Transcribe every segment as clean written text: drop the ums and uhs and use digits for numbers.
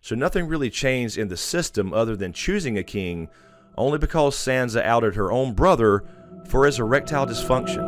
So nothing really changed in the system other than choosing a king, only because Sansa outed her own brother for his erectile dysfunction.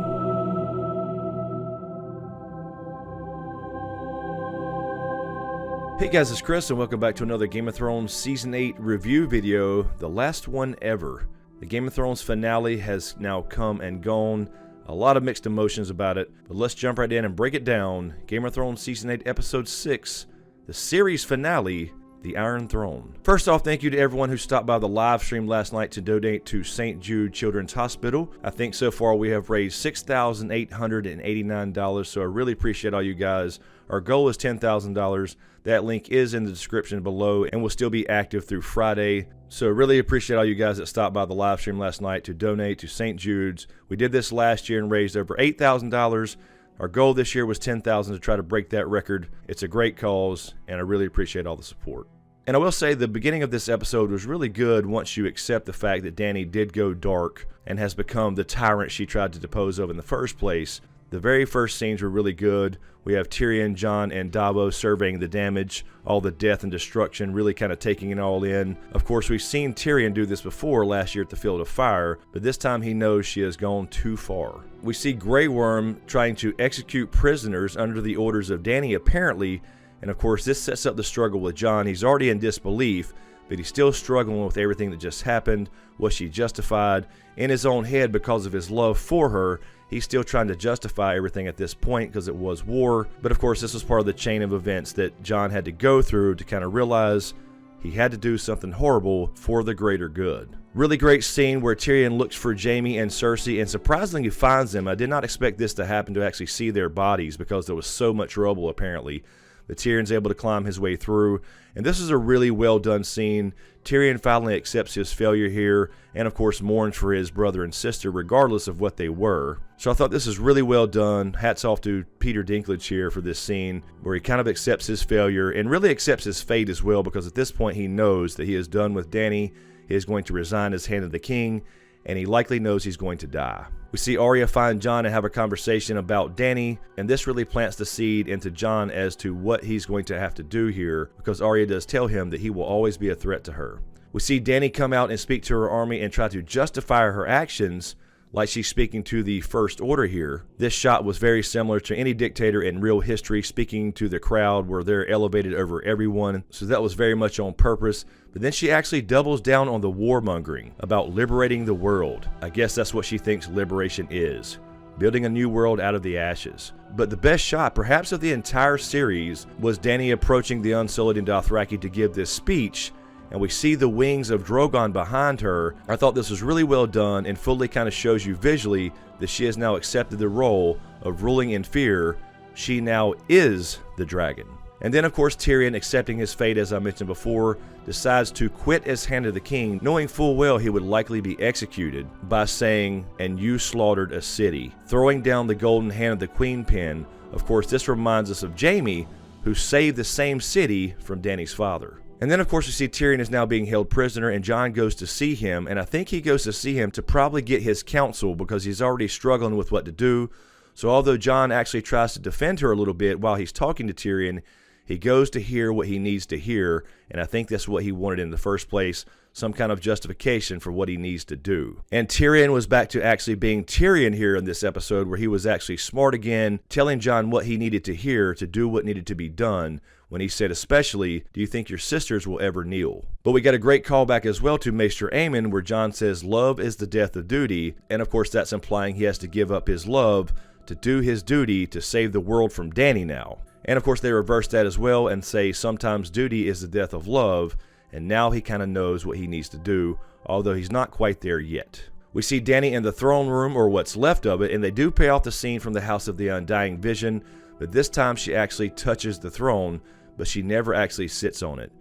Hey guys, it's Chris and welcome back to another Game of Thrones Season 8 review video, the last one ever. The Game of Thrones finale has now come and gone. A lot of mixed emotions about it, but let's jump right in and break it down. Game of Thrones Season 8 Episode 6, the series finale, The Iron Throne. First off, thank you to everyone who stopped by the live stream last night to donate to St. Jude Children's Hospital. I think so far we have raised $6,889, so I really appreciate all you guys. Our goal is $10,000. That link is in the description below and will still be active through Friday. So really appreciate all you guys that stopped by the live stream last night to donate to St. Jude's. We did this last year and raised over $8,000. Our goal this year was $10,000 to try to break that record. It's a great cause, and I really appreciate all the support. And I will say the beginning of this episode was really good once you accept the fact that Dany did go dark and has become the tyrant she tried to depose of in the first place. The very first scenes were really good. We have Tyrion, Jon, and Davos surveying the damage, all the death and destruction, really kind of taking it all in. Of course, we've seen Tyrion do this before last year at the Field of Fire, but this time he knows she has gone too far. We see Grey Worm trying to execute prisoners under the orders of Dany apparently, and of course this sets up the struggle with Jon. He's already in disbelief, but he's still struggling with everything that just happened. Was she justified? In his own head, because of his love for her, he's still trying to justify everything at this point because it was war. But of course, this was part of the chain of events that Jon had to go through to kind of realize he had to do something horrible for the greater good. Really great scene where Tyrion looks for Jaime and Cersei and surprisingly finds them. I did not expect this to happen, to actually see their bodies, because there was so much rubble apparently. But Tyrion's able to climb his way through, and this is a really well done scene. Tyrion finally accepts his failure here, and of course mourns for his brother and sister regardless of what they were. So I thought this is really well done. Hats off to Peter Dinklage here for this scene, where he kind of accepts his failure and really accepts his fate as well, because at this point he knows that he is done with Dany. He is going to resign his hand of the king, and he likely knows he's going to die. We see Arya find Jon and have a conversation about Dany, and this really plants the seed into Jon as to what he's going to have to do here, because Arya does tell him that he will always be a threat to her. We see Dany come out and speak to her army and try to justify her actions like she's speaking to the First Order here. This shot was very similar to any dictator in real history speaking to the crowd where they're elevated over everyone, so that was very much on purpose. But then she actually doubles down on the warmongering about liberating the world. I guess that's what she thinks liberation is, building a new world out of the ashes. But the best shot, perhaps of the entire series, was Dany approaching the Unsullied and Dothraki to give this speech, and we see the wings of Drogon behind her. I thought this was really well done and fully kind of shows you visually that she has now accepted the role of ruling in fear. She now is the dragon. And then of course Tyrion, accepting his fate as I mentioned before, decides to quit as Hand of the King, knowing full well he would likely be executed, by saying, "And you slaughtered a city," throwing down the golden hand of the Queen pin. Of course this reminds us of Jaime, who saved the same city from Dany's father. And then of course we see Tyrion is now being held prisoner, and Jon goes to see him, and I think he goes to see him to probably get his counsel because he's already struggling with what to do. So although Jon actually tries to defend her a little bit while he's talking to Tyrion, he goes to hear what he needs to hear, and I think that's what he wanted in the first place, some kind of justification for what he needs to do. And Tyrion was back to actually being Tyrion here in this episode, where he was actually smart again, telling Jon what he needed to hear to do what needed to be done, when he said especially, "Do you think your sisters will ever kneel?" But we got a great callback as well to Maester Aemon, where Jon says love is the death of duty, and of course that's implying he has to give up his love to do his duty to save the world from Dany now. And of course they reverse that as well and say sometimes duty is the death of love, and now he kind of knows what he needs to do, although he's not quite there yet. We see Dany in the throne room, or what's left of it, and they do pay off the scene from the House of the Undying Vision, but this time she actually touches the throne, but she never actually sits on it.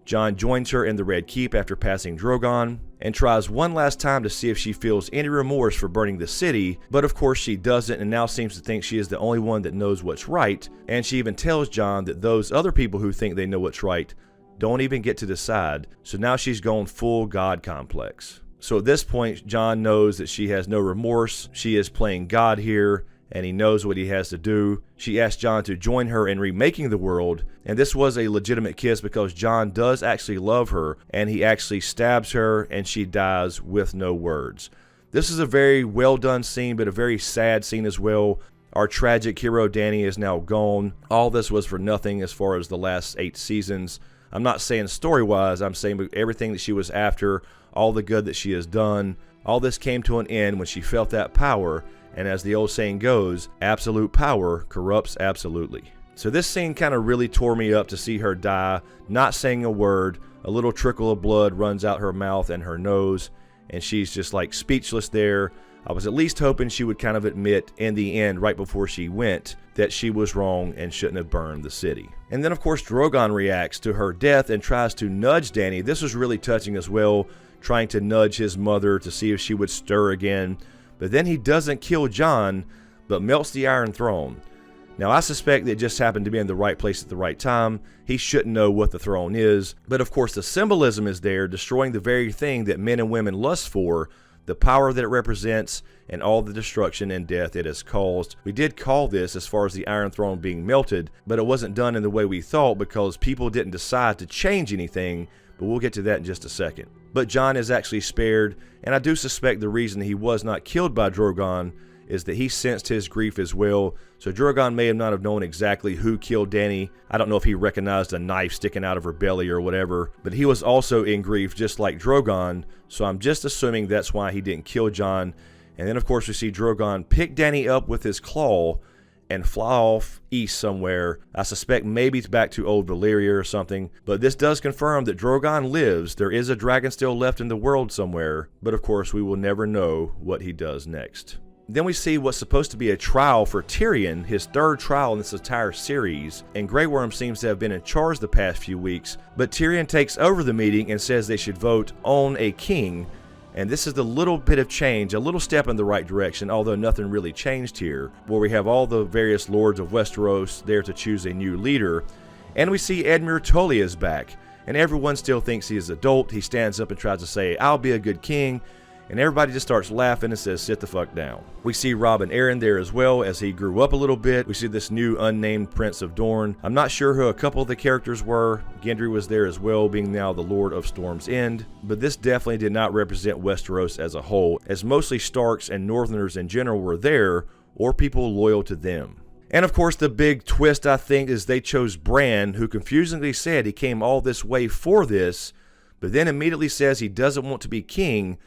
Jon joins her in the Red Keep after passing Drogon, and tries one last time to see if she feels any remorse for burning the city, but of course she doesn't, and now seems to think she is the only one that knows what's right, and she even tells Jon that those other people who think they know what's right don't even get to decide, so now she's gone full God complex. So at this point, Jon knows that she has no remorse, she is playing God here, and he knows what he has to do. She asks Jon to join her in remaking the world, and this was a legitimate kiss because Jon does actually love her, and he actually stabs her, and she dies with no words. This is a very well done scene, but a very sad scene as well. Our tragic hero Dany is now gone. All this was for nothing as far as the last 8 seasons. I'm not saying story-wise, I'm saying everything that she was after, all the good that she has done, all this came to an end when she felt that power, and as the old saying goes, absolute power corrupts absolutely. So this scene kind of really tore me up to see her die, not saying a word, a little trickle of blood runs out her mouth and her nose, and she's just like speechless there. I was at least hoping she would kind of admit in the end, right before she went, that she was wrong and shouldn't have burned the city. And then of course Drogon reacts to her death and tries to nudge Dany. This was really touching as well, trying to nudge his mother to see if she would stir again. But then he doesn't kill Jon, but melts the Iron Throne. Now I suspect that it just happened to be in the right place at the right time. He shouldn't know what the throne is. But of course the symbolism is there, destroying the very thing that men and women lust for, the power that it represents, and all the destruction and death it has caused. We did call this as far as the Iron Throne being melted, but it wasn't done in the way we thought because people didn't decide to change anything, but we'll get to that in just a second. But Jon is actually spared, and I do suspect the reason he was not killed by Drogon is that he sensed his grief as well. So Drogon may have not have known exactly who killed Dany. I don't know if he recognized a knife sticking out of her belly or whatever, but he was also in grief just like Drogon, so I'm just assuming that's why he didn't kill Jon. And then of course we see Drogon pick Dany up with his claw and fly off east somewhere. I suspect maybe it's back to old Valyria or something, but this does confirm that Drogon lives. There is a dragon still left in the world somewhere, but of course we will never know what he does next. Then we see what's supposed to be a trial for Tyrion, his 3rd trial in this entire series, and Grey Worm seems to have been in charge the past few weeks, but Tyrion takes over the meeting and says they should vote on a king, and this is the little bit of change, a little step in the right direction, although nothing really changed here, where we have all the various lords of Westeros there to choose a new leader, and we see Edmure Tully is back, and everyone still thinks he is adult. He stands up and tries to say, "I'll be a good king," and everybody just starts laughing and says, "Sit the fuck down." We see Robb and Aaron there as well as he grew up a little bit. We see this new unnamed Prince of Dorne. I'm not sure who a couple of the characters were. Gendry was there as well, being now the Lord of Storm's End. But this definitely did not represent Westeros as a whole, as mostly Starks and Northerners in general were there, or people loyal to them. And of course the big twist I think is they chose Bran, who confusingly said he came all this way for this, but then immediately says he doesn't want to be king,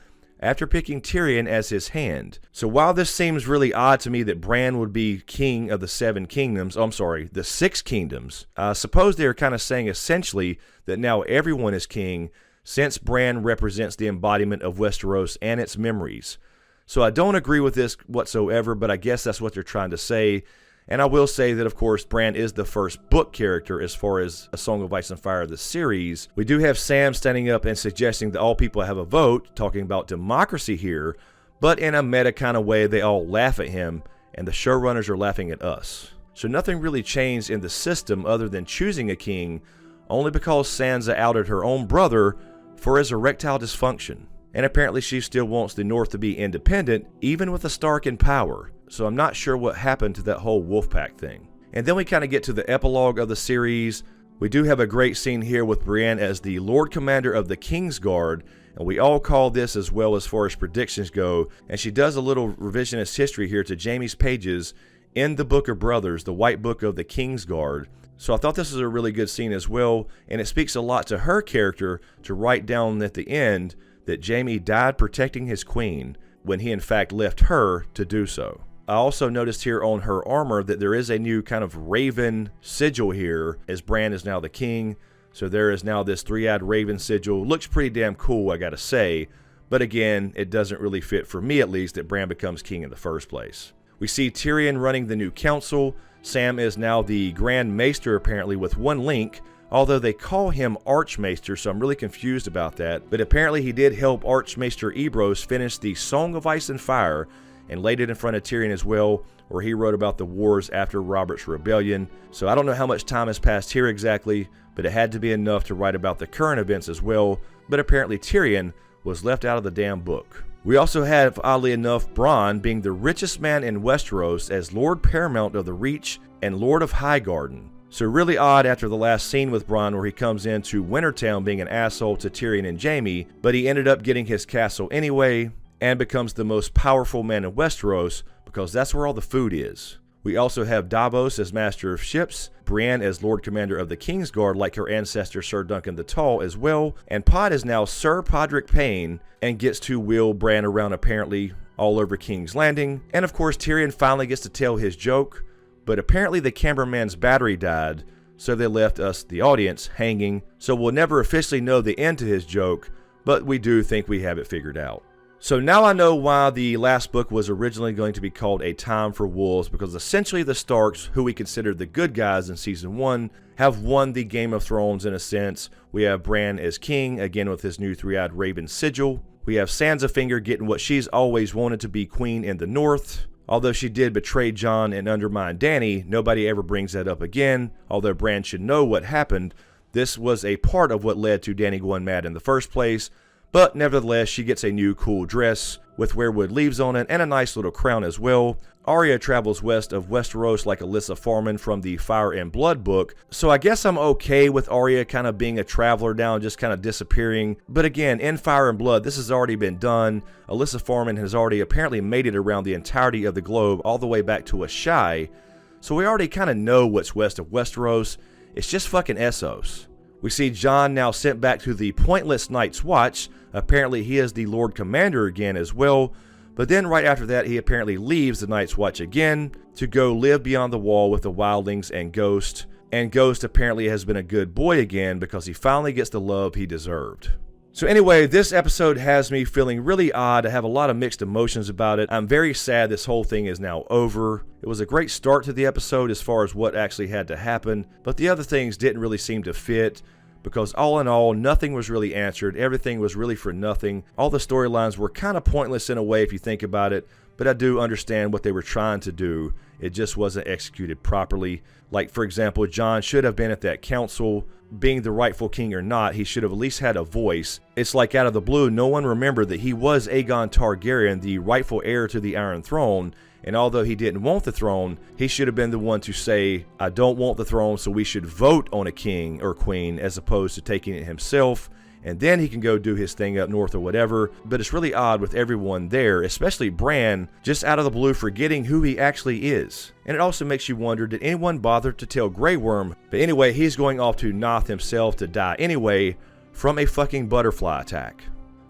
after picking Tyrion as his hand. So while this seems really odd to me that Bran would be king of the 7 kingdoms, the 6 kingdoms, I suppose they're kind of saying essentially that now everyone is king, since Bran represents the embodiment of Westeros and its memories. So I don't agree with this whatsoever, but I guess that's what they're trying to say. And I will say that, of course, Bran is the first book character as far as A Song of Ice and Fire, the series. We do have Sam standing up and suggesting that all people have a vote, talking about democracy here, but in a meta kind of way, they all laugh at him, and the showrunners are laughing at us. So nothing really changed in the system other than choosing a king, only because Sansa outed her own brother for his erectile dysfunction. And apparently she still wants the North to be independent, even with a Stark in power. So I'm not sure what happened to that whole Wolfpack thing. And then we kind of get to the epilogue of the series. We do have a great scene here with Brienne as the Lord Commander of the Kingsguard, and we all call this as well as far as predictions go, and she does a little revisionist history here to Jaime's pages in the Book of Brothers, the White Book of the Kingsguard. So I thought this was a really good scene as well, and it speaks a lot to her character to write down at the end that Jaime died protecting his queen when he in fact left her to do so. I also noticed here on her armor that there is a new kind of raven sigil here, as Bran is now the king. So there is now this 3-eyed raven sigil. Looks pretty damn cool, I gotta say. But again, it doesn't really fit, for me at least, that Bran becomes king in the first place. We see Tyrion running the new council. Sam is now the Grand Maester apparently with one link, although they call him Archmaester, so I'm really confused about that. But apparently he did help Archmaester Ebrose finish the Song of Ice and Fire, and laid it in front of Tyrion as well, where he wrote about the wars after Robert's rebellion. So I don't know how much time has passed here exactly, but it had to be enough to write about the current events as well. But apparently Tyrion was left out of the damn book. We also have, oddly enough, Bronn being the richest man in Westeros as Lord Paramount of the Reach and Lord of Highgarden. So really odd after the last scene with Bronn where he comes into Wintertown being an asshole to Tyrion and Jaime, but he ended up getting his castle anyway and becomes the most powerful man in Westeros because that's where all the food is. We also have Davos as Master of Ships, Brienne as Lord Commander of the Kingsguard like her ancestor Sir Duncan the Tall as well, and Pod is now Sir Podrick Payne and gets to wheel Bran around apparently all over King's Landing. And of course Tyrion finally gets to tell his joke, but apparently the cameraman's battery died, so they left us, the audience, hanging, so we'll never officially know the end to his joke, but we do think we have it figured out. So now I know why the last book was originally going to be called A Time for Wolves, because essentially the Starks, who we considered the good guys in Season 1, have won the Game of Thrones in a sense. We have Bran as king, again with his new three-eyed raven sigil. We have Sansa Finger getting what she's always wanted to be queen in the North. Although she did betray Jon and undermine Dany, nobody ever brings that up again. Although Bran should know what happened, this was a part of what led to Dany going mad in the first place. But nevertheless, she gets a new cool dress with weirwood leaves on it and a nice little crown as well. Arya travels west of Westeros like Alyssa Farman from the Fire and Blood book, so I guess I'm okay with Arya kind of being a traveler now and just kind of disappearing. But again, in Fire and Blood, this has already been done. Alyssa Farman has already apparently made it around the entirety of the globe all the way back to Asshai, so we already kind of know what's west of Westeros. It's just fucking Essos. We see Jon now sent back to the pointless Night's Watch. Apparently he is the Lord Commander again as well, but then right after that he apparently leaves the Night's Watch again to go live beyond the wall with the wildlings and Ghost. And Ghost apparently has been a good boy again because he finally gets the love he deserved. So anyway, this episode has me feeling really odd. I have a lot of mixed emotions about it. I'm very sad this whole thing is now over. It was a great start to the episode as far as what actually had to happen, but the other things didn't really seem to fit because all in all, nothing was really answered. Everything was really for nothing. All the storylines were kind of pointless in a way if you think about it, but I do understand what they were trying to do. It just wasn't executed properly. Like, for example, Jon should have been at that council. Being the rightful king or not, he should have at least had a voice. It's like out of the blue, no one remembered that he was Aegon Targaryen, the rightful heir to the Iron Throne, and although he didn't want the throne, he should have been the one to say, I don't want the throne, so we should vote on a king or queen as opposed to taking it himself, and then he can go do his thing up north or whatever. But it's really odd with everyone there, especially Bran, just out of the blue forgetting who he actually is. And it also makes you wonder, did anyone bother to tell Grey Worm? But anyway, he's going off to Noth himself to die anyway from a fucking butterfly attack.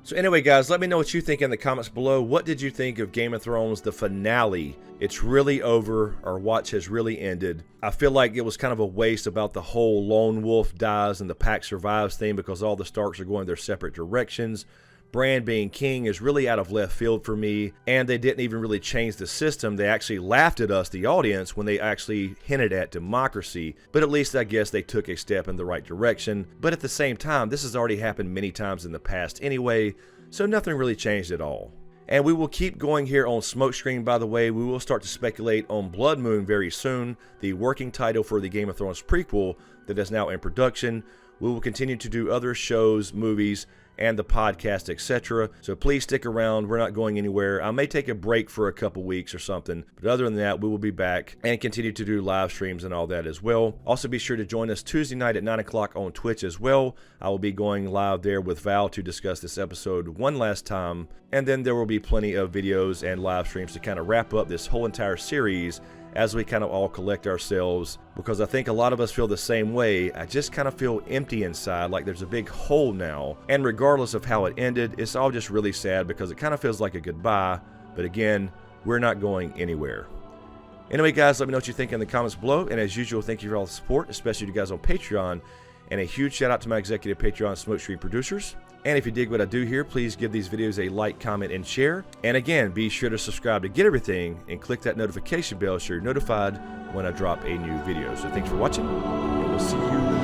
So anyway, guys, let me know what you think in the comments below. What did you think of Game of Thrones, the finale? It's really over. Our watch has really ended. I feel like it was kind of a waste about the whole lone wolf dies and the pack survives thing because all the Starks are going their separate directions. Bran being king is really out of left field for me, and they didn't even really change the system. They actually laughed at us, the audience, when they actually hinted at democracy, but at least I guess they took a step in the right direction. But at the same time, this has already happened many times in the past anyway, so nothing really changed at all. And we will keep going here on SmokeScreen, by the way. We will start to speculate on Blood Moon very soon, the working title for the Game of Thrones prequel that is now in production. We will continue to do other shows, movies, and the podcast, etc. So please stick around. We're not going anywhere. I may take a break for a couple weeks or something, but other than that, we will be back and continue to do live streams and all that as well. Also, be sure to join us Tuesday night at 9 o'clock on Twitch as well. I will be going live there with Val to discuss this episode one last time, and then there will be plenty of videos and live streams to kind of wrap up this whole entire series as we kind of all collect ourselves, because I think a lot of us feel the same way. I just kind of feel empty inside, like there's a big hole now, and regardless of how it ended, it's all just really sad because it kind of feels like a goodbye, but again, we're not going anywhere. Anyway, guys, let me know what you think in the comments below, and as usual, thank you for all the support, especially you guys on Patreon, and a huge shout out to my executive Patreon SmokeScreen producers. And if you dig what I do here, please give these videos a like, comment, and share. And again, be sure to subscribe to get everything and click that notification bell so you're notified when I drop a new video. So thanks for watching, and we'll see you